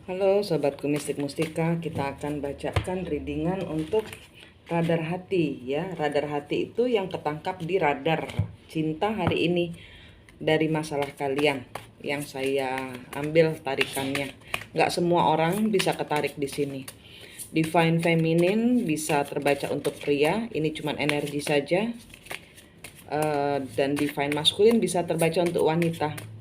Halo sobatku mistik mustika, kita akan bacakan readingan untuk radar hati ya. Radar hati itu yang ketangkap di radar cinta hari ini dari masalah kalian yang saya ambil tarikannya. Nggak semua orang bisa ketarik di sini. Divine Feminine bisa terbaca untuk pria, ini cuma energi saja. Dan Divine Masculine bisa terbaca untuk wanita.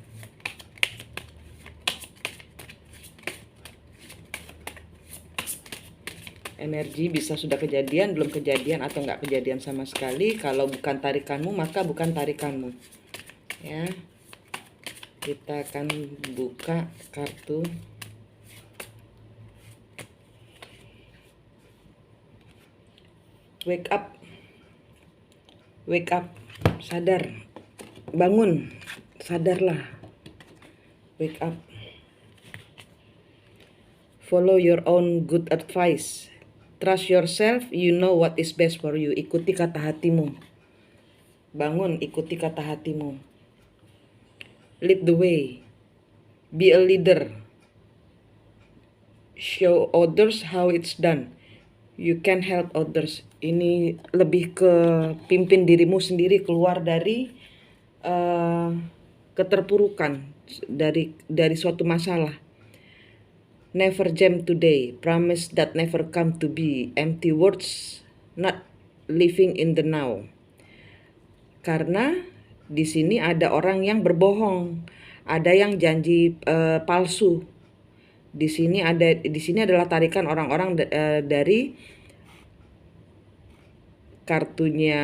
Energi bisa sudah kejadian, belum kejadian, atau nggak kejadian sama sekali. Kalau bukan tarikanmu, maka bukan tarikanmu. Ya, kita akan buka kartu. Wake up, wake up, sadar, bangun, sadarlah, wake up. Follow your own good advice. Trust yourself, you know what is best for you. Ikuti kata hatimu. Bangun, ikuti kata hatimu. Lead the way. Be a leader. Show others how it's done. You can help others. Ini lebih ke pimpin dirimu sendiri keluar dari keterpurukan, dari suatu masalah. Never jam today, promise that never come to be, empty words, not living in the now. Karena di sini ada orang yang berbohong, ada yang janji palsu. Di sini adalah tarikan orang-orang dari kartunya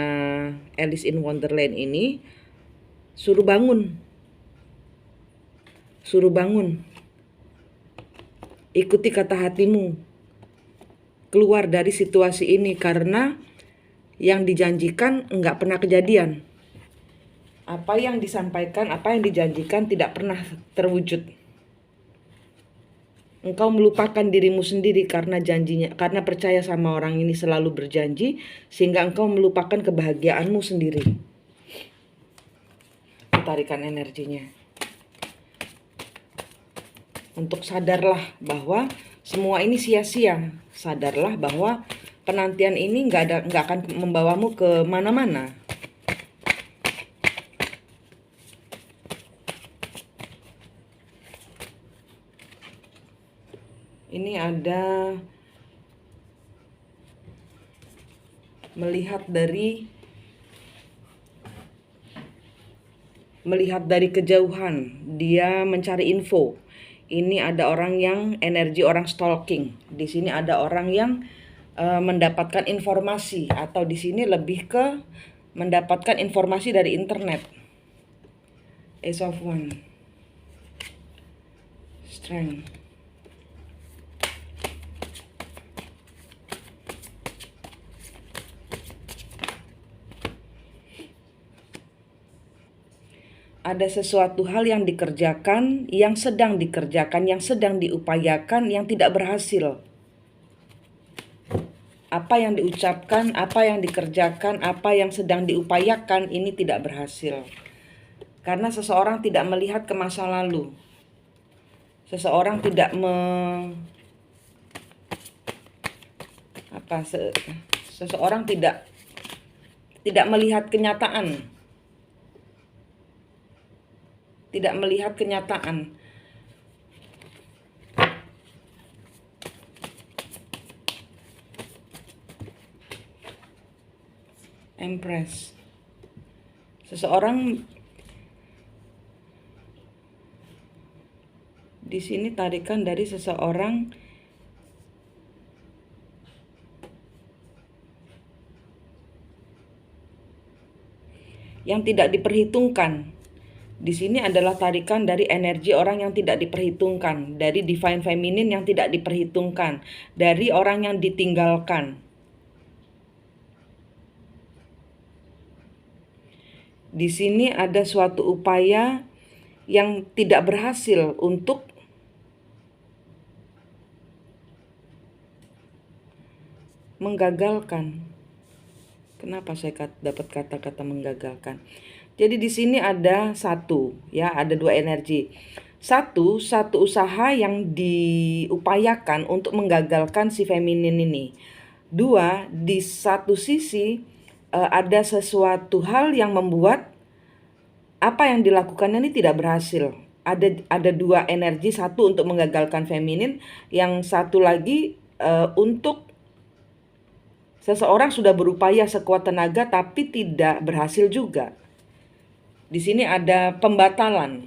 Alice in Wonderland ini. Suruh bangun. Suruh bangun. Ikuti kata hatimu. Keluar dari situasi ini karena yang dijanjikan nggak pernah kejadian. Apa yang disampaikan, apa yang dijanjikan tidak pernah terwujud. Engkau melupakan dirimu sendiri karena janjinya, karena percaya sama orang ini selalu berjanji, sehingga engkau melupakan kebahagiaanmu sendiri. Tarikan energinya. Untuk sadarlah bahwa semua ini sia-sia. Sadarlah bahwa penantian ini nggak akan membawamu ke mana-mana. Ini ada melihat dari kejauhan, dia mencari info. Ini ada orang yang energi orang stalking. Di sini ada orang yang mendapatkan informasi, atau di sini lebih ke mendapatkan informasi dari internet. Ace of Wands, Strength. Ada sesuatu hal yang dikerjakan, yang sedang dikerjakan, yang sedang diupayakan, yang tidak berhasil. Apa yang diucapkan, apa yang dikerjakan, apa yang sedang diupayakan ini tidak berhasil. Karena seseorang tidak melihat ke masa lalu. Seseorang tidak seseorang tidak melihat kenyataan. Tidak melihat kenyataan. Empress. Seseorang di sini tarikan dari seseorang yang tidak diperhitungkan. Di sini adalah tarikan dari energi orang yang tidak diperhitungkan, dari Divine Feminine yang tidak diperhitungkan, dari orang yang ditinggalkan. Di sini ada suatu upaya yang tidak berhasil untuk menggagalkan. Kenapa saya dapat kata-kata menggagalkan? Jadi di sini ada satu, ya, ada dua energi. Satu usaha yang diupayakan untuk menggagalkan si feminin ini. Dua, di satu sisi ada sesuatu hal yang membuat apa yang dilakukannya ini tidak berhasil. Ada dua energi, satu untuk menggagalkan feminin, yang satu lagi untuk seseorang sudah berupaya sekuat tenaga tapi tidak berhasil juga. Di sini ada pembatalan.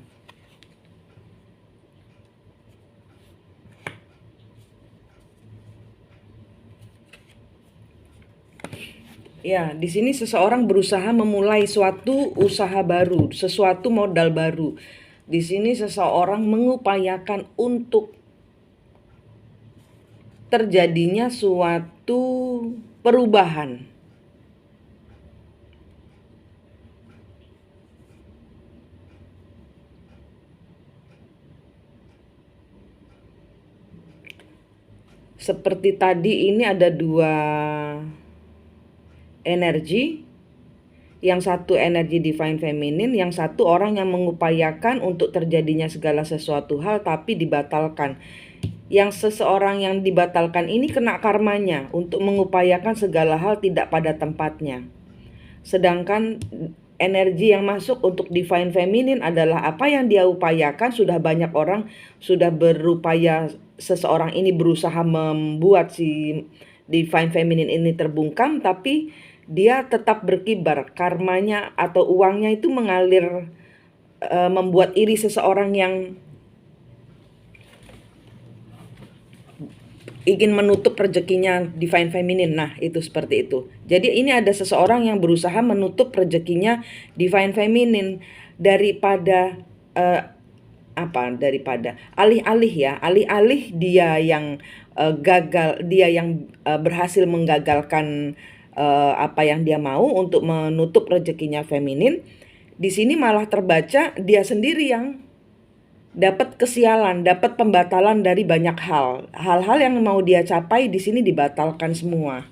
Ya, di sini seseorang berusaha memulai suatu usaha baru, sesuatu modal baru. Di sini seseorang mengupayakan untuk terjadinya suatu perubahan. Seperti tadi ini ada dua energi, yang satu energi divine feminine, yang satu orang yang mengupayakan untuk terjadinya segala sesuatu hal tapi dibatalkan. Yang seseorang yang dibatalkan ini kena karmanya untuk mengupayakan segala hal tidak pada tempatnya. Sedangkan energi yang masuk untuk divine feminine adalah apa yang dia upayakan. Sudah banyak orang sudah berupaya, seseorang ini berusaha membuat si divine feminine ini terbungkam, tapi dia tetap berkibar. Karmanya atau uangnya itu mengalir, membuat iri seseorang yang ingin menutup rezekinya divine feminine. Nah, itu seperti itu. Jadi ini ada seseorang yang berusaha menutup rezekinya divine feminine daripada alih-alih dia yang gagal, dia yang berhasil menggagalkan apa yang dia mau untuk menutup rezekinya feminin. Di sini malah terbaca dia sendiri yang dapat kesialan, dapat pembatalan dari banyak hal. Hal-hal yang mau dia capai di sini dibatalkan semua.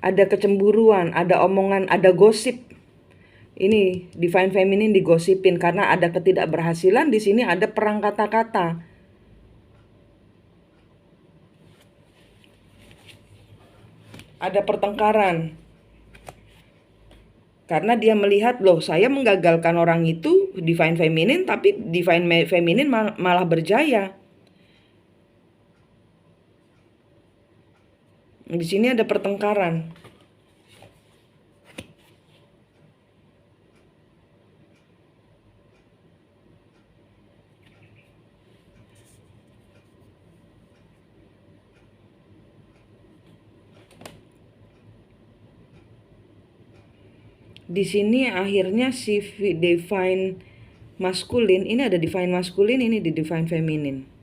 Ada kecemburuan, ada omongan, ada gosip. Ini divine feminine digosipin karena ada ketidakberhasilan. Di sini ada perang kata-kata. Ada pertengkaran. Karena dia melihat, loh, saya menggagalkan orang itu divine feminine, tapi divine feminine malah berjaya. Di sini ada pertengkaran. Di sini akhirnya si divine masculine, ini ada divine masculine, ini di divine feminine.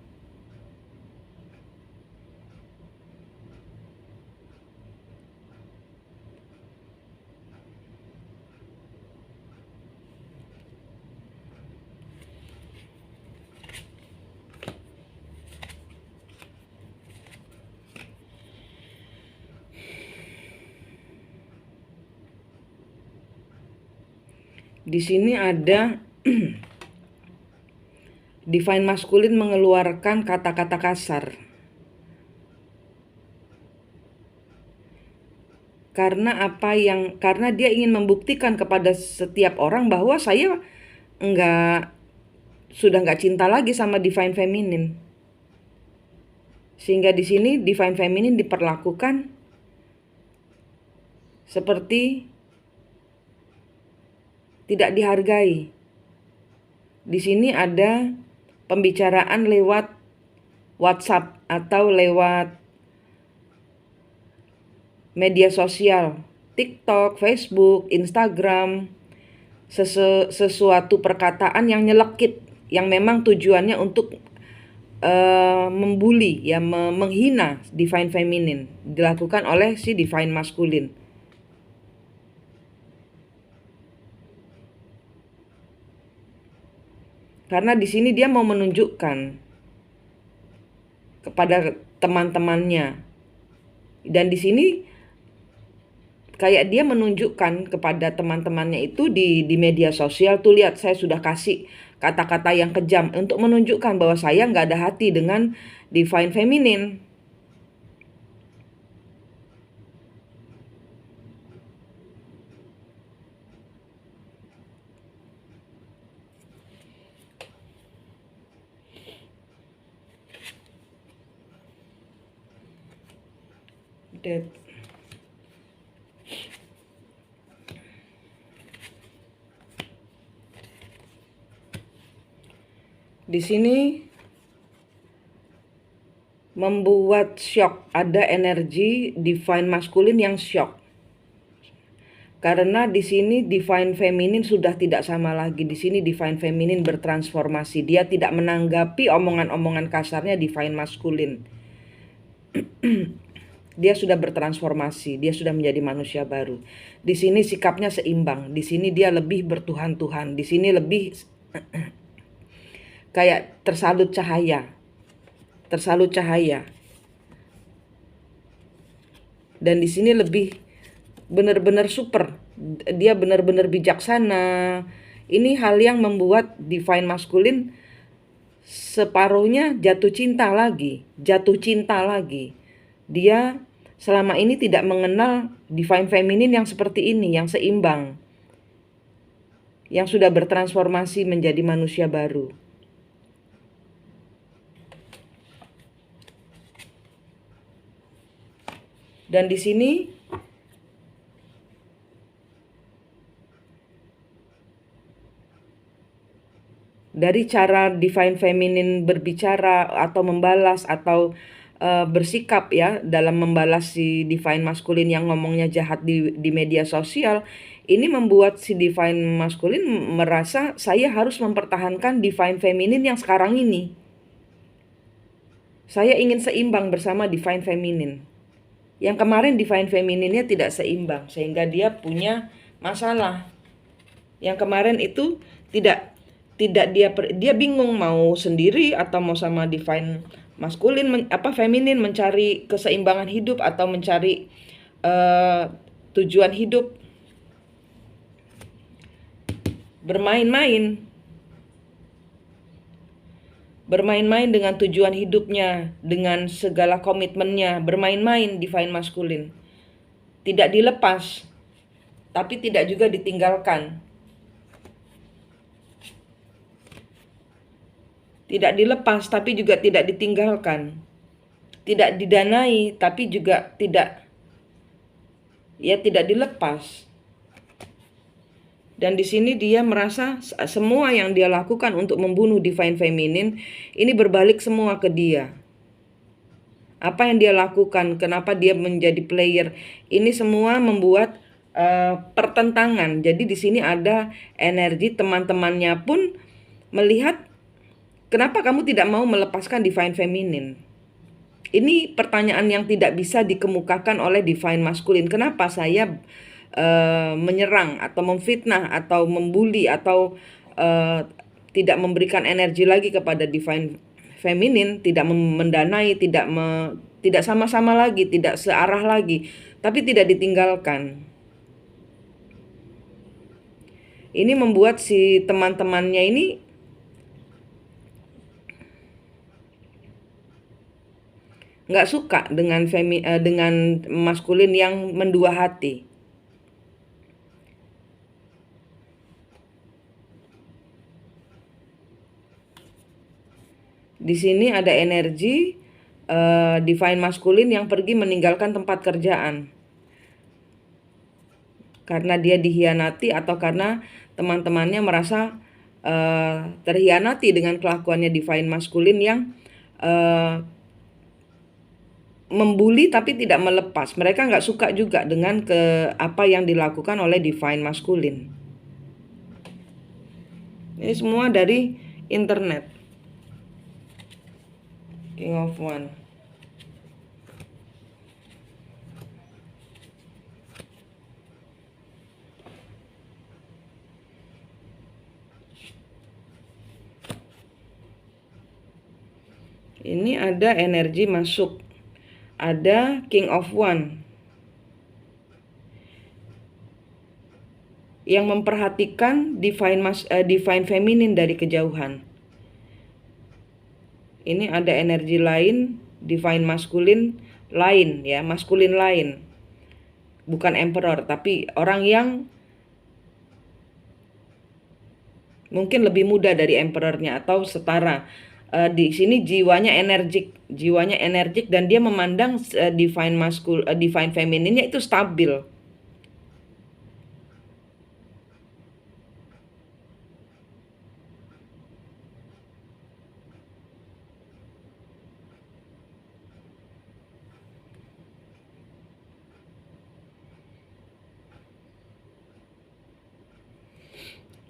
Di sini ada divine masculine mengeluarkan kata-kata kasar. Karena dia ingin membuktikan kepada setiap orang bahwa saya sudah nggak cinta lagi sama divine feminine. Sehingga di sini divine feminine diperlakukan seperti tidak dihargai. Di sini ada pembicaraan lewat WhatsApp atau lewat media sosial, TikTok, Facebook, Instagram, sesuatu perkataan yang nyelekit, yang memang tujuannya untuk membuli, ya, menghina divine feminine, dilakukan oleh si divine masculine. Karena di sini dia mau menunjukkan kepada teman-temannya. Dan di sini kayak dia menunjukkan kepada teman-temannya itu di media sosial tuh, lihat saya sudah kasih kata-kata yang kejam untuk menunjukkan bahwa saya nggak ada hati dengan divine feminine. That di sini membuat shock, ada energi divine maskulin yang shock. Karena di sini divine feminine sudah tidak sama lagi. Di sini divine feminine bertransformasi. Dia tidak menanggapi omongan-omongan kasarnya divine maskulin. Dia sudah bertransformasi, dia sudah menjadi manusia baru. Di sini sikapnya seimbang. Di sini dia lebih bertuhan-tuhan. Di sini lebih kayak tersalut cahaya. Tersalut cahaya. Dan di sini lebih benar-benar super. Dia benar-benar bijaksana. Ini hal yang membuat divine maskulin separuhnya jatuh cinta lagi. Dia selama ini tidak mengenal divine feminine yang seperti ini, yang seimbang, yang sudah bertransformasi menjadi manusia baru. Dan di sini dari cara divine feminine berbicara atau membalas atau bersikap ya dalam membalas si divine maskulin yang ngomongnya jahat di media sosial, ini membuat si divine maskulin merasa saya harus mempertahankan divine feminine yang sekarang ini. Saya ingin seimbang bersama divine feminine. Yang kemarin divine feminine-nya tidak seimbang sehingga dia punya masalah. Yang kemarin itu tidak dia bingung mau sendiri atau mau sama divine maskulin feminin, mencari keseimbangan hidup atau mencari tujuan hidup. Bermain-main dengan tujuan hidupnya, dengan segala komitmennya, bermain-main divine maskulin. Tidak dilepas, tapi tidak juga ditinggalkan. Tidak dilepas, tapi juga tidak ditinggalkan. Tidak didanai, tapi juga tidak dilepas. Dan di sini dia merasa semua yang dia lakukan untuk membunuh divine feminine ini berbalik semua ke dia. Apa yang dia lakukan, kenapa dia menjadi player, ini semua membuat pertentangan. Jadi di sini ada energi teman-temannya pun melihat, kenapa kamu tidak mau melepaskan divine feminine? Ini pertanyaan yang tidak bisa dikemukakan oleh divine maskulin. Kenapa saya menyerang atau memfitnah atau membuli atau tidak memberikan energi lagi kepada divine feminine, tidak mendanai, tidak sama-sama lagi, tidak searah lagi, tapi tidak ditinggalkan. Ini membuat si teman-temannya ini nggak suka dengan maskulin yang mendua hati. Di sini ada energi divine maskulin yang pergi meninggalkan tempat kerjaan. Karena dia dihianati atau karena teman-temannya merasa terhianati dengan kelakuannya divine maskulin yang membuli tapi tidak melepas. Mereka nggak suka juga dengan apa yang dilakukan oleh divine maskulin. Ini semua dari internet. King of One. Ini ada energi masuk. Ada King of One. yang memperhatikan divine feminine dari kejauhan. Ini ada energi lain, divine masculine lain ya, maskulin lain. Bukan emperor, tapi orang yang mungkin lebih muda dari emperornya atau setara. Di sini jiwanya energik dan dia memandang divine femininnya itu stabil.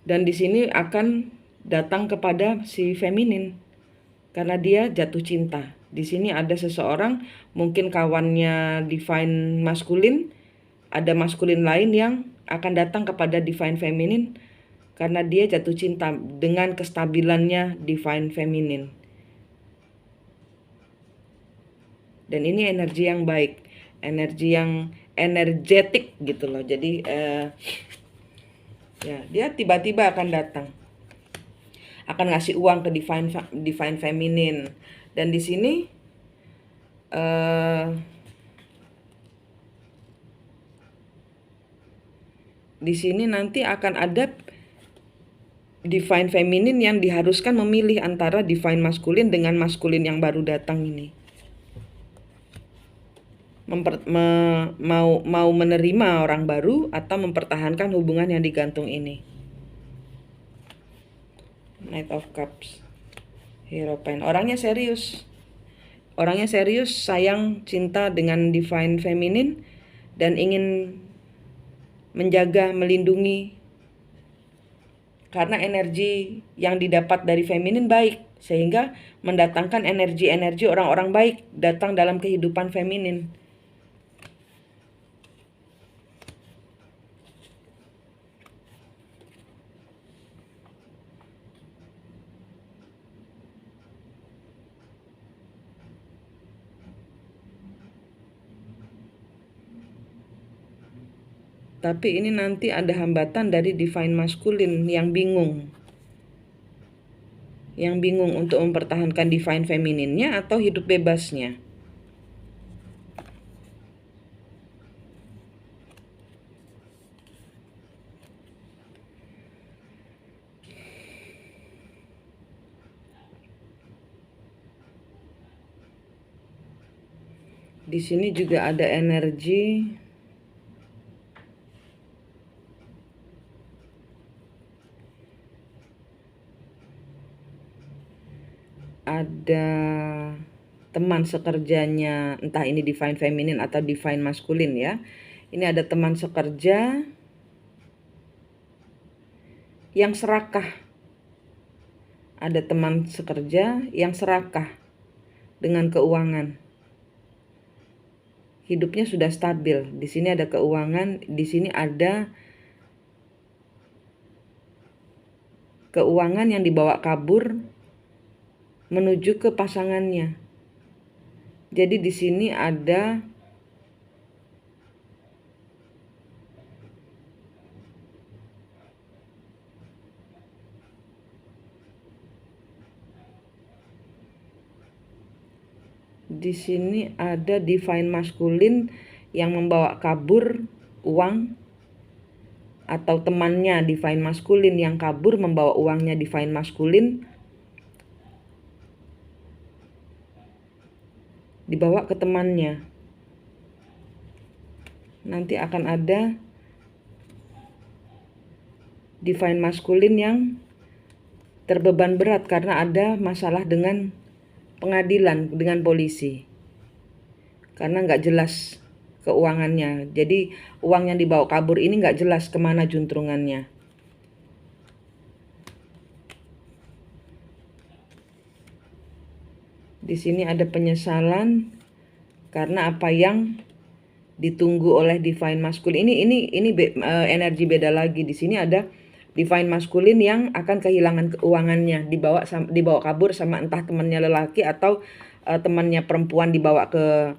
Dan di sini akan datang kepada si feminin karena dia jatuh cinta. Di sini ada seseorang, mungkin kawannya divine maskulin, ada maskulin lain yang akan datang kepada divine feminin karena dia jatuh cinta dengan kestabilannya divine feminin. Dan ini energi yang baik, energi yang energetik gitu loh. Jadi ya, dia tiba-tiba akan datang, akan ngasih uang ke divine feminine. Dan di sini nanti akan ada divine feminine yang diharuskan memilih antara divine maskulin dengan maskulin yang baru datang ini. Mau menerima orang baru atau mempertahankan hubungan yang digantung ini. Knight of Cups, Hierophant. Orangnya serius, sayang, cinta dengan divine feminine dan ingin menjaga, melindungi, karena energi yang didapat dari feminin baik, sehingga mendatangkan energi-energi orang-orang baik datang dalam kehidupan feminin. Tapi ini nanti ada hambatan dari divine masculine yang bingung. Yang bingung untuk mempertahankan divine femininnya atau hidup bebasnya. Di sini juga ada energi ada teman sekerjanya, entah ini divine feminine atau divine masculine ya. Ini ada teman sekerja yang serakah. Ada teman sekerja yang serakah dengan keuangan. Hidupnya sudah stabil. Di sini ada keuangan, di sini ada keuangan yang dibawa kabur menuju ke pasangannya. Jadi di sini ada divine masculine yang membawa kabur uang, atau temannya divine masculine yang kabur membawa uangnya divine masculine, dibawa ke temannya. Nanti akan ada divine masculine yang terbeban berat karena ada masalah dengan pengadilan, dengan polisi. Karena nggak jelas keuangannya. Jadi uang yang dibawa kabur ini nggak jelas kemana juntrungannya. Di sini ada penyesalan karena apa yang ditunggu oleh divine masculine. Ini energi beda lagi. Di sini ada divine masculine yang akan kehilangan keuangannya, dibawa kabur sama entah temannya lelaki atau temannya perempuan, dibawa ke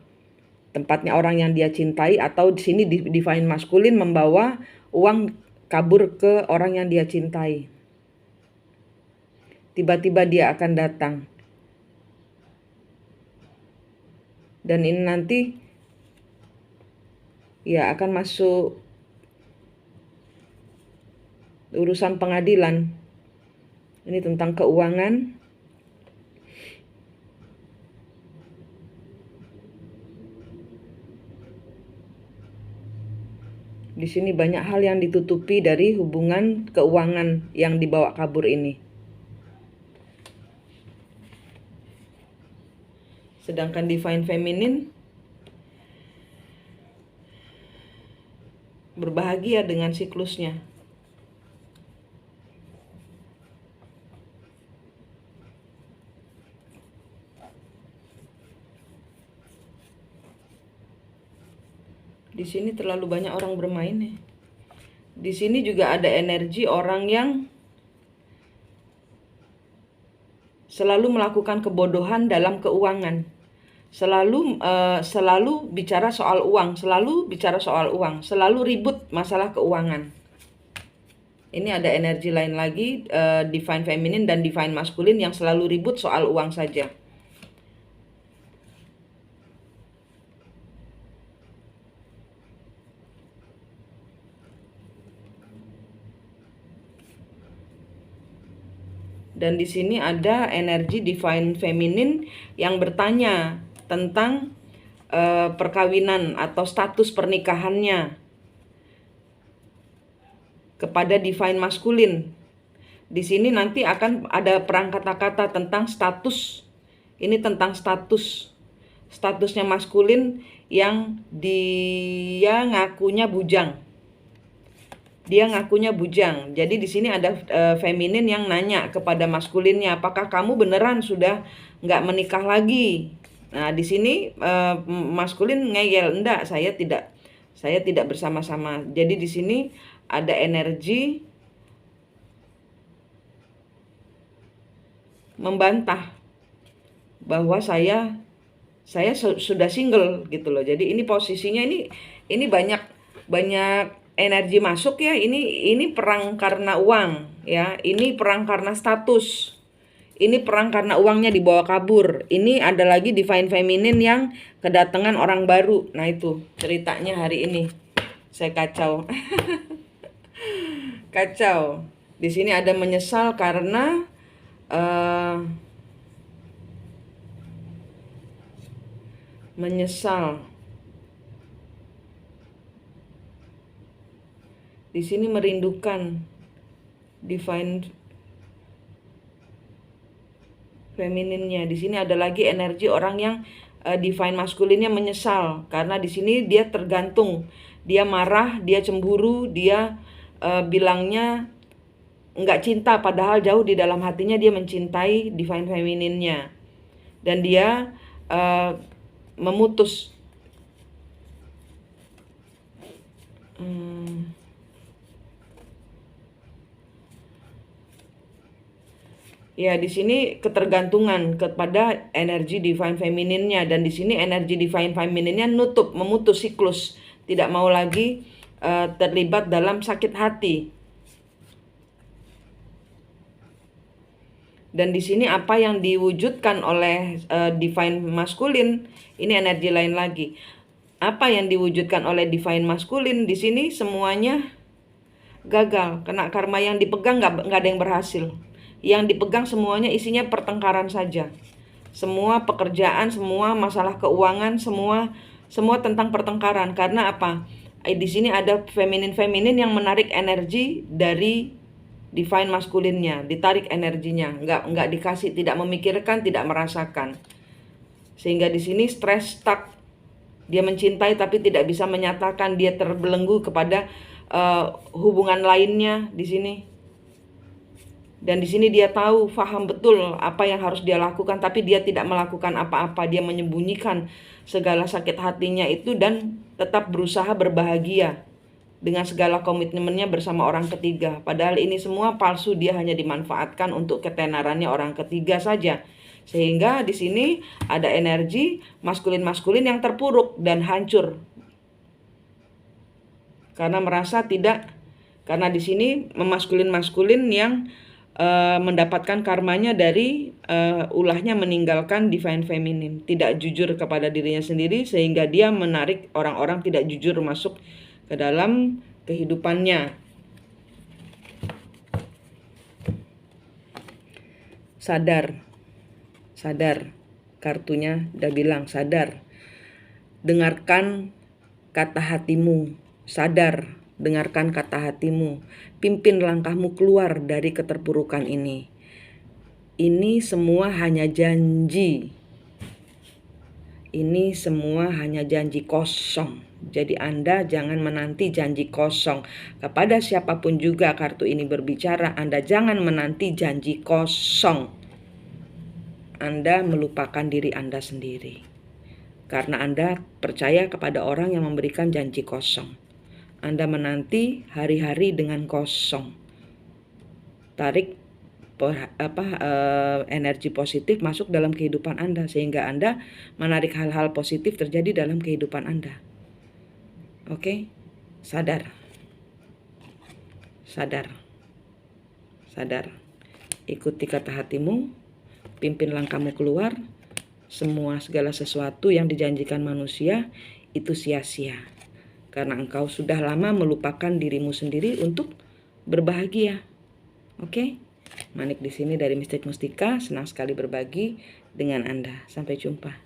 tempatnya orang yang dia cintai, atau di sini divine masculine membawa uang kabur ke orang yang dia cintai. Tiba-tiba dia akan datang. Dan ini nanti ya akan masuk urusan pengadilan. Ini tentang keuangan. Di sini banyak hal yang ditutupi dari hubungan keuangan yang dibawa kabur ini. Sedangkan Divine Feminine berbahagia dengan siklusnya. Di sini terlalu banyak orang bermain ya. Di sini juga ada energi orang yang selalu melakukan kebodohan dalam keuangan. Selalu bicara soal uang, selalu ribut masalah keuangan. Ini ada energi lain lagi, Divine Feminine dan Divine Masculine yang selalu ribut soal uang saja. Dan di sini ada energi Divine Feminine yang bertanya tentang perkawinan atau status pernikahannya kepada Divine Masculine. Di sini nanti akan ada perang kata-kata tentang status. Ini tentang statusnya maskulin yang dia ngakunya bujang. Jadi di sini ada feminin yang nanya kepada maskulinnya, apakah kamu beneran sudah nggak menikah lagi? Nah di sini maskulin ngeyel, enggak, saya tidak bersama-sama. Jadi di sini ada energi membantah bahwa saya sudah single gitu loh. Jadi ini posisinya ini banyak energi masuk ya. Ini perang karena uang ya. Ini perang karena status. Ini perang karena uangnya dibawa kabur. Ini ada lagi Divine Feminine yang kedatangan orang baru. Nah itu ceritanya hari ini. Saya kacau. Kacau. Di sini ada menyesal karena menyesal. Di sini merindukan Divine Femininnya. Di sini ada lagi energi orang yang Divine Masculinnya menyesal karena di sini dia tergantung. Dia marah, dia cemburu, dia bilangnya nggak cinta padahal jauh di dalam hatinya dia mencintai Divine Femininnya. Dan dia memutus ya di sini ketergantungan kepada energi Divine Femininnya, dan di sini energi Divine Femininnya memutus siklus, tidak mau lagi terlibat dalam sakit hati. Dan di sini apa yang diwujudkan oleh Divine Masculine, ini energi lain lagi. Apa yang diwujudkan oleh Divine Masculine di sini semuanya gagal, kena karma. Yang dipegang nggak ada yang berhasil. Yang dipegang semuanya isinya pertengkaran saja. Semua pekerjaan, semua masalah keuangan, semua tentang pertengkaran. Karena apa? Di sini ada feminin yang menarik energi dari Divine Masculine-nya, ditarik energinya, nggak dikasih, tidak memikirkan, tidak merasakan. Sehingga di sini stres, stuck. Dia mencintai tapi tidak bisa menyatakan, dia terbelenggu kepada hubungan lainnya di sini. Dan di sini dia tahu, paham betul apa yang harus dia lakukan, tapi dia tidak melakukan apa-apa. Dia menyembunyikan segala sakit hatinya itu dan tetap berusaha berbahagia dengan segala komitmennya bersama orang ketiga. Padahal ini semua palsu, dia hanya dimanfaatkan untuk ketenarannya orang ketiga saja. Sehingga di sini ada energi maskulin yang terpuruk dan hancur. Karena merasa tidak Karena di sini memaskulin-maskulin yang mendapatkan karmanya dari ulahnya meninggalkan divine feminine, tidak jujur kepada dirinya sendiri, sehingga dia menarik orang-orang tidak jujur masuk ke dalam kehidupannya. Sadar, sadar, kartunya udah bilang sadar. Dengarkan kata hatimu, sadar, dengarkan kata hatimu, pimpin langkahmu keluar dari keterpurukan ini. Ini semua hanya janji. Ini semua hanya janji kosong. Jadi Anda jangan menanti janji kosong. Kepada siapapun juga kartu ini berbicara, Anda jangan menanti janji kosong. Anda melupakan diri Anda sendiri. Karena Anda percaya kepada orang yang memberikan janji kosong. Anda menanti hari-hari dengan kosong. Tarik energi positif masuk dalam kehidupan Anda, sehingga Anda menarik hal-hal positif terjadi dalam kehidupan Anda. Oke? Sadar. Sadar. Sadar. Ikuti kata hatimu, pimpin langkahmu keluar. Semua segala sesuatu yang dijanjikan manusia itu sia-sia. Karena engkau sudah lama melupakan dirimu sendiri untuk berbahagia. Oke? Manik di sini dari Mistik Mustika, senang sekali berbagi dengan Anda. Sampai jumpa.